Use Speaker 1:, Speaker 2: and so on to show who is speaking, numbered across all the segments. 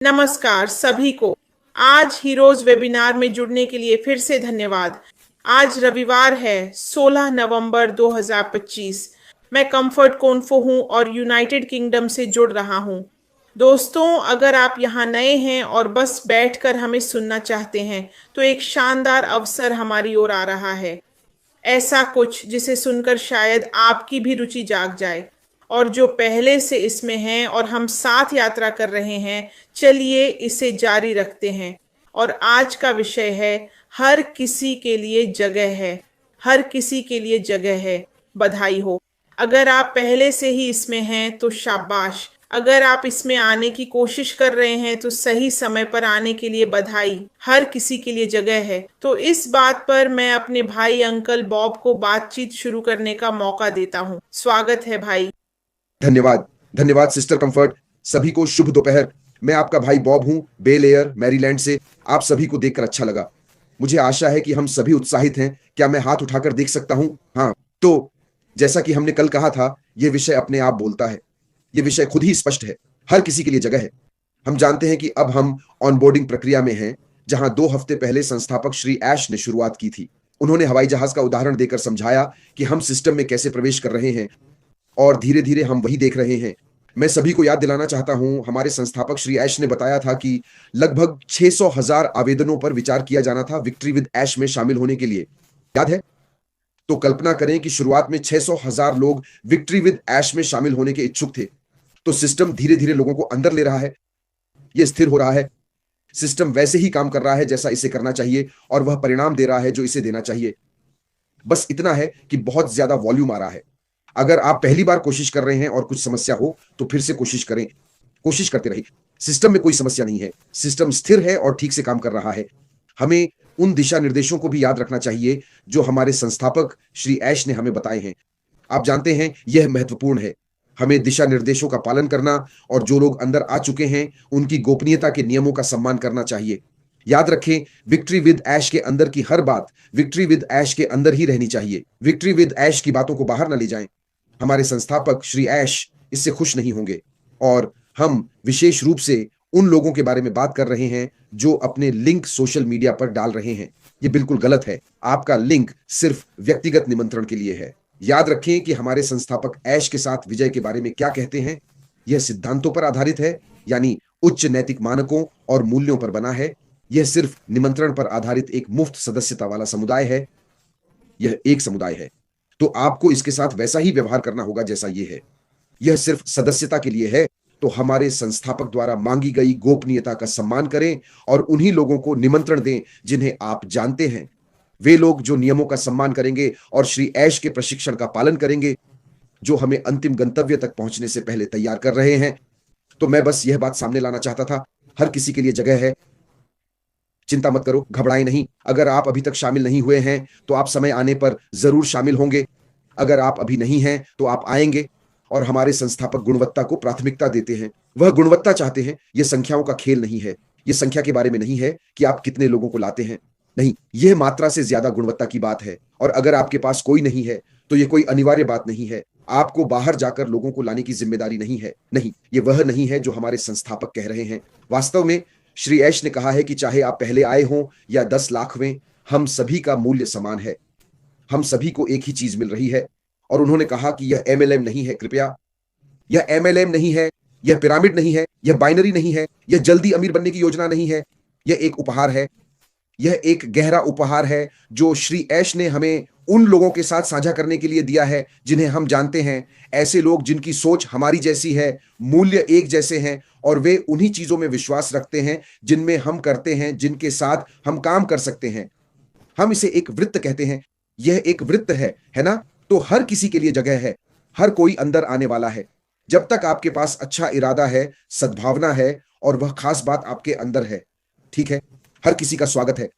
Speaker 1: नमस्कार सभी को। आज हीरोज वेबिनार में जुड़ने के लिए फिर से धन्यवाद। आज रविवार है 16 नवंबर 2025। मैं कंफर्ट कोन्फो हूं और यूनाइटेड किंगडम से जुड़ रहा हूं। दोस्तों, अगर आप यहाँ नए हैं और बस बैठकर हमें सुनना चाहते हैं तो एक शानदार अवसर हमारी ओर आ रहा है। ऐसा कुछ जिसे सुनकर शायद आपकी भी रुचि जाग जाए। और जो पहले से इसमें हैं और हम साथ यात्रा कर रहे हैं, चलिए इसे जारी रखते हैं। और आज का विषय है, हर किसी के लिए जगह है। हर किसी के लिए जगह है। बधाई हो। अगर आप पहले से ही इसमें हैं तो शाबाश। अगर आप इसमें आने की कोशिश कर रहे हैं तो सही समय पर आने के लिए बधाई। हर किसी के लिए जगह है। तो इस बात पर मैं अपने भाई अंकल बॉब को बातचीत शुरू करने का मौका देता हूँ। स्वागत है भाई।
Speaker 2: धन्यवाद। धन्यवाद सिस्टर कंफर्ट। सभी को शुभ दोपहर। मैं आपका भाई बॉब हूं, बेल एयर मैरीलैंड से। आप सभी को देखकर अच्छा लगा। मुझे आशा है कि हम सभी उत्साहित हैं। क्या मैं हाथ उठाकर देख सकता हूं? हाँ। तो जैसा कि हमने कल कहा था, यह विषय अपने आप बोलता है। यह विषय खुद ही स्पष्ट है। हर किसी के लिए जगह है। हम जानते हैं कि अब हम ऑनबोर्डिंग प्रक्रिया में हैं, जहां 2 हफ्ते पहले संस्थापक श्री ऐश ने शुरुआत की थी। उन्होंने हवाई जहाज का उदाहरण देकर समझाया कि हम सिस्टम में कैसे प्रवेश कर रहे हैं, और धीरे धीरे हम वही देख रहे हैं। मैं सभी को याद दिलाना चाहता हूं, हमारे संस्थापक श्री ऐश ने बताया था कि लगभग 600,000 आवेदनों पर विचार किया जाना था विक्ट्री विद ऐश में शामिल होने के लिए। याद है? तो कल्पना करें कि शुरुआत में 600,000 लोग विक्ट्री विद ऐश में शामिल होने के इच्छुक थे। तो सिस्टम धीरे धीरे लोगों को अंदर ले रहा है। यह स्थिर हो रहा है। सिस्टम वैसे ही काम कर रहा है जैसा इसे करना चाहिए, और वह परिणाम दे रहा है जो इसे देना चाहिए। बस इतना है कि बहुत ज्यादा वॉल्यूम आ रहा है। अगर आप पहली बार कोशिश कर रहे हैं और कुछ समस्या हो तो फिर से कोशिश करें। कोशिश करते रहिए। सिस्टम में कोई समस्या नहीं है। सिस्टम स्थिर है और ठीक से काम कर रहा है। हमें उन दिशा निर्देशों को भी याद रखना चाहिए जो हमारे संस्थापक श्री ऐश ने हमें बताए हैं। आप जानते हैं, यह महत्वपूर्ण है। हमें दिशा निर्देशों का पालन करना और जो लोग अंदर आ चुके हैं उनकी गोपनीयता के नियमों का सम्मान करना चाहिए। याद रखें, विक्ट्री विद ऐश के अंदर की हर बात विक्ट्री विद ऐश के अंदर ही रहनी चाहिए। विक्ट्री विद ऐश की बातों को बाहर न ले जाएं। हमारे संस्थापक श्री ऐश इससे खुश नहीं होंगे। और हम विशेष रूप से उन लोगों के बारे में बात कर रहे हैं जो अपने लिंक सोशल मीडिया पर डाल रहे हैं। यह बिल्कुल गलत है। आपका लिंक सिर्फ व्यक्तिगत निमंत्रण के लिए है। याद रखें कि हमारे संस्थापक ऐश के साथ विजय के बारे में क्या कहते हैं। यह सिद्धांतों पर आधारित है, यानी उच्च नैतिक मानकों और मूल्यों पर बना है। यह सिर्फ निमंत्रण पर आधारित एक मुफ्त सदस्यता वाला समुदाय है। यह एक समुदाय है, तो आपको इसके साथ वैसा ही व्यवहार करना होगा जैसा यह है। यह सिर्फ सदस्यता के लिए है। तो हमारे संस्थापक द्वारा मांगी गई गोपनीयता का सम्मान करें और उन्हीं लोगों को निमंत्रण दें जिन्हें आप जानते हैं। वे लोग जो नियमों का सम्मान करेंगे और श्री ऐश के प्रशिक्षण का पालन करेंगे, जो हमें अंतिम गंतव्य तक पहुंचने से पहले तैयार कर रहे हैं। तो मैं बस यह बात सामने लाना चाहता था। हर किसी के लिए जगह है। चिंता मत करो, घबराएं नहीं। अगर आप अभी तक शामिल नहीं हुए हैं तो आप समय आने पर जरूर शामिल होंगे। अगर आप अभी नहीं हैं तो आप आएंगे। और हमारे संस्थापक गुणवत्ता को प्राथमिकता देते हैं। वह गुणवत्ता चाहते हैं। यह संख्याओं का खेल नहीं है। यह संख्या के बारे में नहीं है कि आप कितने लोगों को लाते हैं। नहीं, यह मात्रा से ज्यादा गुणवत्ता की बात है। और अगर आपके पास कोई नहीं है तो यह कोई अनिवार्य बात नहीं है। आपको बाहर जाकर लोगों को लाने की जिम्मेदारी नहीं है। नहीं, यह वह नहीं है जो हमारे संस्थापक कह रहे हैं। वास्तव में श्री ऐश ने कहा है कि चाहे आप पहले आए हों या 10 लाखवें, हम सभी का मूल्य समान है। हम सभी को एक ही चीज मिल रही है। और उन्होंने कहा कि यह एमएलएम नहीं है। कृपया, यह एमएलएम नहीं है। यह पिरामिड नहीं है। यह बाइनरी नहीं है। यह जल्दी अमीर बनने की योजना नहीं है। यह एक उपहार है। यह एक गहरा उपहार है जो श्री ऐश ने हमें उन लोगों के साथ साझा करने के लिए दिया है जिन्हें हम जानते हैं। ऐसे लोग जिनकी सोच हमारी जैसी है, मूल्य एक जैसे हैं, और वे उन्हीं चीजों में विश्वास रखते हैं जिनमें हम करते हैं, जिनके साथ हम काम कर सकते हैं। हम इसे एक वृत्त कहते हैं। यह एक वृत्त है ना? तो हर किसी के लिए जगह है। हर कोई अंदर आने वाला है जब तक आपके पास अच्छा इरादा है, सद्भावना है और वह खास बात आपके अंदर है। ठीक है, हर किसी का स्वागत है।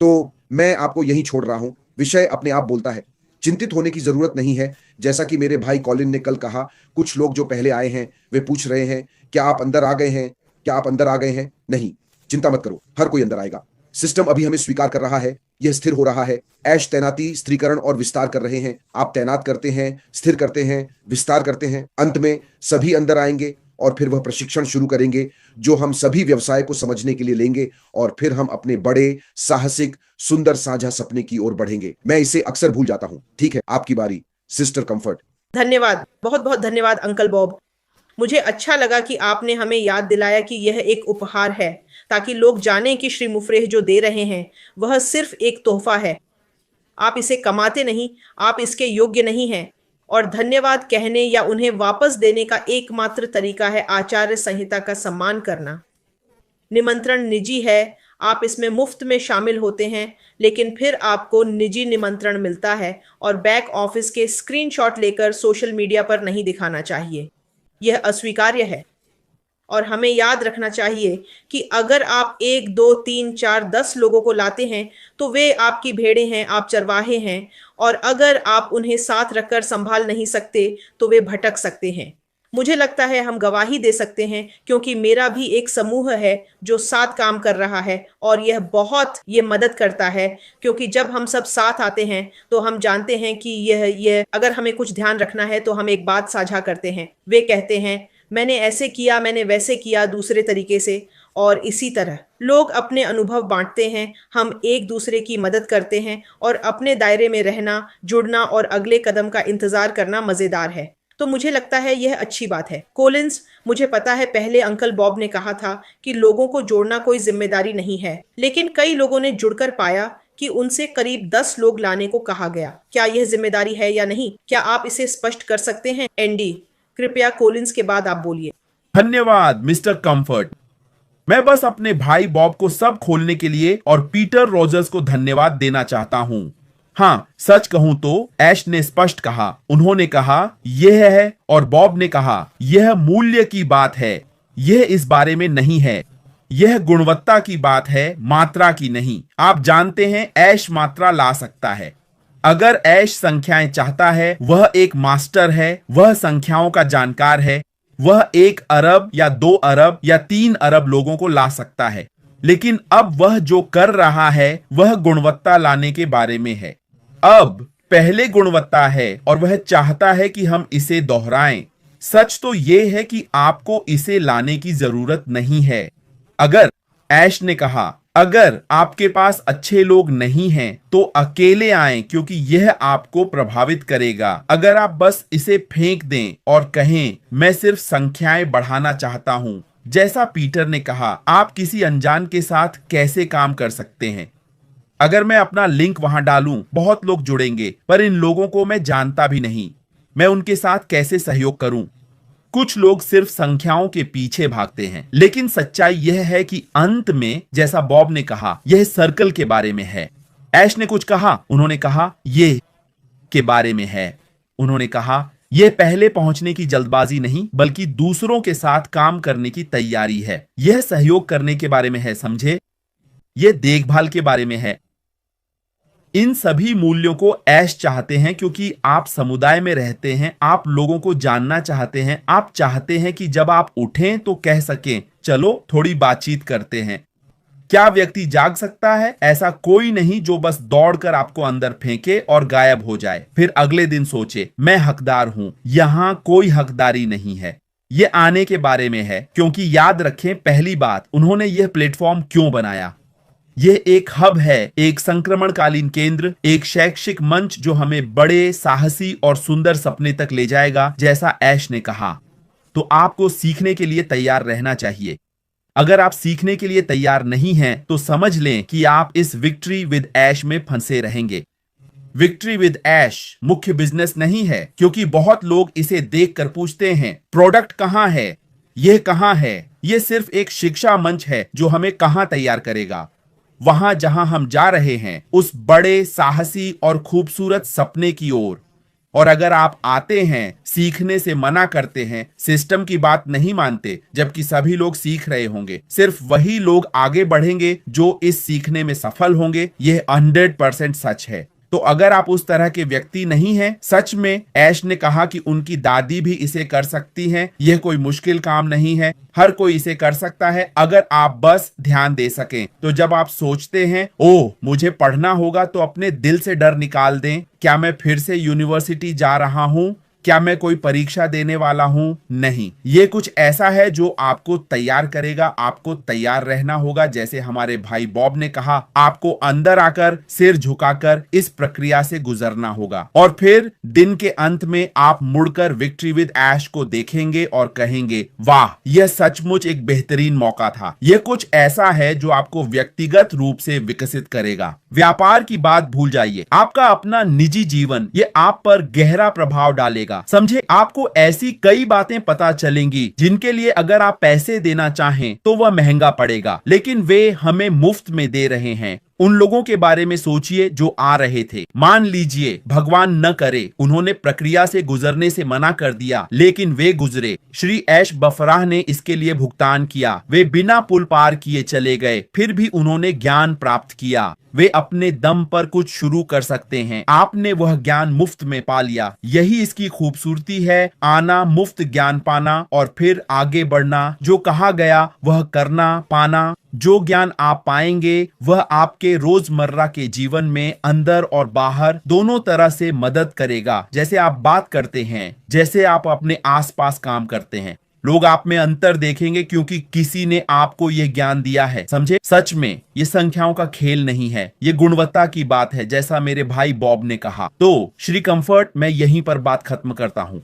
Speaker 2: तो मैं आपको यहीं छोड़ रहा हूं। विषय अपने आप बोलता है। चिंतित होने की जरूरत नहीं है। जैसा कि मेरे भाई कॉलिन ने कल कहा, कुछ लोग जो पहले आए हैं वे पूछ रहे हैं, क्या आप अंदर आ गए हैं? क्या आप अंदर आ गए हैं? नहीं, चिंता मत करो, हर कोई अंदर आएगा। सिस्टम अभी हमें स्वीकार कर रहा है। यह स्थिर हो रहा है। ऐश तैनाती, स्थिरीकरण और विस्तार कर रहे हैं। आप तैनात करते हैं, स्थिर करते हैं, विस्तार करते हैं। अंत में सभी अंदर आएंगे और फिर वह प्रशिक्षण शुरू करेंगे जो हम सभी व्यवसाय को समझने के लिए लेंगे और फिर हम अपने बड़े साहसिक सुंदर साझा सपने की ओर बढ़ेंगे। मैं इसे अक्सर भूल जाता हूं। ठीक है, आपकी बारी सिस्टर कंफर्ट।
Speaker 1: धन्यवाद, बहुत बहुत धन्यवाद अंकल बॉब। मुझे अच्छा लगा कि आपने हमें याद दिलाया कि यह एक उपहार है, ताकि लोग जानें कि श्री मुफरेह जो दे रहे हैं वह सिर्फ एक तोहफा है। आप इसे कमाते नहीं, आप इसके योग्य नहीं हैं। और धन्यवाद कहने या उन्हें वापस देने का एकमात्र तरीका है आचार्य संहिता का सम्मान करना। निमंत्रण निजी है, आप इसमें मुफ्त में शामिल होते हैं, लेकिन फिर आपको निजी निमंत्रण मिलता है और बैक ऑफिस के स्क्रीनशॉट लेकर सोशल मीडिया पर नहीं दिखाना चाहिए। यह अस्वीकार्य है। और हमें याद रखना चाहिए कि अगर आप 1, 2, 3, 4, 10 लोगों को लाते हैं तो वे आपकी भेड़ें हैं, आप चरवाहे हैं, और अगर आप उन्हें साथ रखकर संभाल नहीं सकते तो वे भटक सकते हैं। मुझे लगता है हम गवाही दे सकते हैं, क्योंकि मेरा भी एक समूह है जो साथ काम कर रहा है, और ये मदद करता है, क्योंकि जब हम सब साथ आते हैं तो हम जानते हैं कि यह अगर हमें कुछ ध्यान रखना है तो हम एक बात साझा करते हैं। वे कहते हैं मैंने ऐसे किया, मैंने वैसे किया दूसरे तरीके से, और इसी तरह लोग अपने अनुभव बांटते हैं, हम एक दूसरे की मदद करते हैं, और अपने दायरे में रहना, जुड़ना और अगले कदम का इंतजार करना मजेदार है। तो मुझे लगता है यह अच्छी बात है। कोलिंस, मुझे पता है पहले अंकल बॉब ने कहा था कि लोगों को जोड़ना कोई जिम्मेदारी नहीं है, लेकिन कई लोगों ने जुड़कर पाया कि उनसे करीब 10 लोग लाने को कहा गया। क्या यह जिम्मेदारी है या नहीं? क्या आप इसे स्पष्ट कर सकते हैं? एंडी, कृपया कोलिंस के बाद आप बोलिए।
Speaker 3: धन्यवाद मिस्टर कंफर्ट। मैं बस अपने भाई बॉब को सब खोलने के लिए और पीटर रोजर्स को धन्यवाद देना चाहता हूं। हाँ, सच कहूं तो ऐश ने स्पष्ट कहा। उन्होंने कहा यह है, और बॉब ने कहा यह मूल्य की बात है। यह इस बारे में नहीं है, यह गुणवत्ता की बात है, मात्रा की नहीं। आप जानते हैं ऐश मात्रा ला सकता है। अगर ऐश संख्याएं चाहता है, वह एक मास्टर है, वह संख्याओं का जानकार है, वह 1 अरब या 2 अरब या 3 अरब लोगों को ला सकता है। लेकिन अब वह जो कर रहा है वह गुणवत्ता लाने के बारे में है। अब पहले गुणवत्ता है और वह चाहता है कि हम इसे दोहराएं। सच तो यह है कि आपको इसे लाने की जरूरत नहीं है। अगर ऐश ने कहा अगर आपके पास अच्छे लोग नहीं हैं तो अकेले आएं, क्योंकि यह आपको प्रभावित करेगा। अगर आप बस इसे फेंक दें और कहें मैं सिर्फ संख्याएं बढ़ाना चाहता हूं, जैसा पीटर ने कहा, आप किसी अनजान के साथ कैसे काम कर सकते हैं? अगर मैं अपना लिंक वहां डालूं, बहुत लोग जुड़ेंगे, पर इन लोगों को मैं जानता भी नहीं। मैं उनके साथ कैसे सहयोग करूं? कुछ लोग सिर्फ संख्याओं के पीछे भागते हैं, लेकिन सच्चाई यह है कि अंत में, जैसा बॉब ने कहा, यह सर्कल के बारे में है। ऐश ने कुछ कहा, उन्होंने कहा ये के बारे में है। उन्होंने कहा यह पहले पहुंचने की जल्दबाजी नहीं, बल्कि दूसरों के साथ काम करने की तैयारी है। यह सहयोग करने के बारे में है, समझे? यह देखभाल के बारे में है। इन सभी मूल्यों को ऐश चाहते हैं, क्योंकि आप समुदाय में रहते हैं, आप लोगों को जानना चाहते हैं, आप चाहते हैं कि जब आप उठें तो कह सकें चलो थोड़ी बातचीत करते हैं। क्या व्यक्ति जाग सकता है? ऐसा कोई नहीं जो बस दौड़कर आपको अंदर फेंके और गायब हो जाए, फिर अगले दिन सोचे मैं हकदार हूं। यहां कोई हकदारी नहीं है। यह आने के बारे में है, क्योंकि याद रखें, पहली बात, उन्होंने यह प्लेटफॉर्म क्यों बनाया? यह एक हब है, एक संक्रमणकालीन केंद्र, एक शैक्षिक मंच जो हमें बड़े, साहसी और सुंदर सपने तक ले जाएगा, जैसा ऐश ने कहा। तो आपको सीखने के लिए तैयार रहना चाहिए। अगर आप सीखने के लिए तैयार नहीं हैं, तो समझ लें कि आप इस विक्ट्री विद ऐश में फंसे रहेंगे। विक्ट्री विद ऐश मुख्य बिजनेस नहीं है, क्योंकि बहुत लोग इसे देखकर पूछते हैं प्रोडक्ट कहां है, यह कहां है। यह सिर्फ एक शिक्षा मंच है जो हमें कहां तैयार करेगा, वहां जहां हम जा रहे हैं, उस बड़े, साहसी और खूबसूरत सपने की ओर। और अगर आप आते हैं, सीखने से मना करते हैं, सिस्टम की बात नहीं मानते, जबकि सभी लोग सीख रहे होंगे, सिर्फ वही लोग आगे बढ़ेंगे जो इस सीखने में सफल होंगे। यह 100% सच है। तो अगर आप उस तरह के व्यक्ति नहीं हैं, सच में ऐश ने कहा कि उनकी दादी भी इसे कर सकती हैं। यह कोई मुश्किल काम नहीं है, हर कोई इसे कर सकता है अगर आप बस ध्यान दे सकें। तो जब आप सोचते हैं ओह मुझे पढ़ना होगा, तो अपने दिल से डर निकाल दें। क्या मैं फिर से यूनिवर्सिटी जा रहा हूं? क्या मैं कोई परीक्षा देने वाला हूं? नहीं, ये कुछ ऐसा है जो आपको तैयार करेगा। आपको तैयार रहना होगा, जैसे हमारे भाई बॉब ने कहा, आपको अंदर आकर सिर झुकाकर इस प्रक्रिया से गुजरना होगा और फिर दिन के अंत में आप मुड़कर विक्ट्री विद ऐश को देखेंगे और कहेंगे, वाह, यह सचमुच एक बेहतरीन मौका था। यह कुछ ऐसा है जो आपको व्यक्तिगत रूप से विकसित करेगा। व्यापार की बात भूल जाइए, आपका अपना निजी जीवन ये आप पर गहरा प्रभाव डालेगा। समझे, आपको ऐसी कई बातें पता चलेंगी जिनके लिए अगर आप पैसे देना चाहें तो वह महंगा पड़ेगा, लेकिन वे हमें मुफ्त में दे रहे हैं। उन लोगों के बारे में सोचिए जो आ रहे थे। मान लीजिए भगवान न करे उन्होंने प्रक्रिया से गुजरने से मना कर दिया, लेकिन वे गुजरे। श्री ऐश बफराह ने इसके लिए भुगतान किया। वे बिना पुल पार किए चले गए, फिर भी उन्होंने ज्ञान प्राप्त किया। वे अपने दम पर कुछ शुरू कर सकते हैं। आपने वह ज्ञान मुफ्त में पा लिया। यही इसकी खूबसूरती है, आना, मुफ्त ज्ञान पाना और फिर आगे बढ़ना। जो कहा गया वह करना, पाना। जो ज्ञान आप पाएंगे वह आपके रोजमर्रा के जीवन में अंदर और बाहर दोनों तरह से मदद करेगा। जैसे आप बात करते हैं, जैसे आप अपने आसपास काम करते हैं, लोग आप में अंतर देखेंगे क्योंकि किसी ने आपको यह ज्ञान दिया है। समझे, सच में ये संख्याओं का खेल नहीं है, ये गुणवत्ता की बात है, जैसा मेरे भाई बॉब ने कहा। तो श्री कंफर्ट, मैं यहीं पर बात खत्म करता हूं।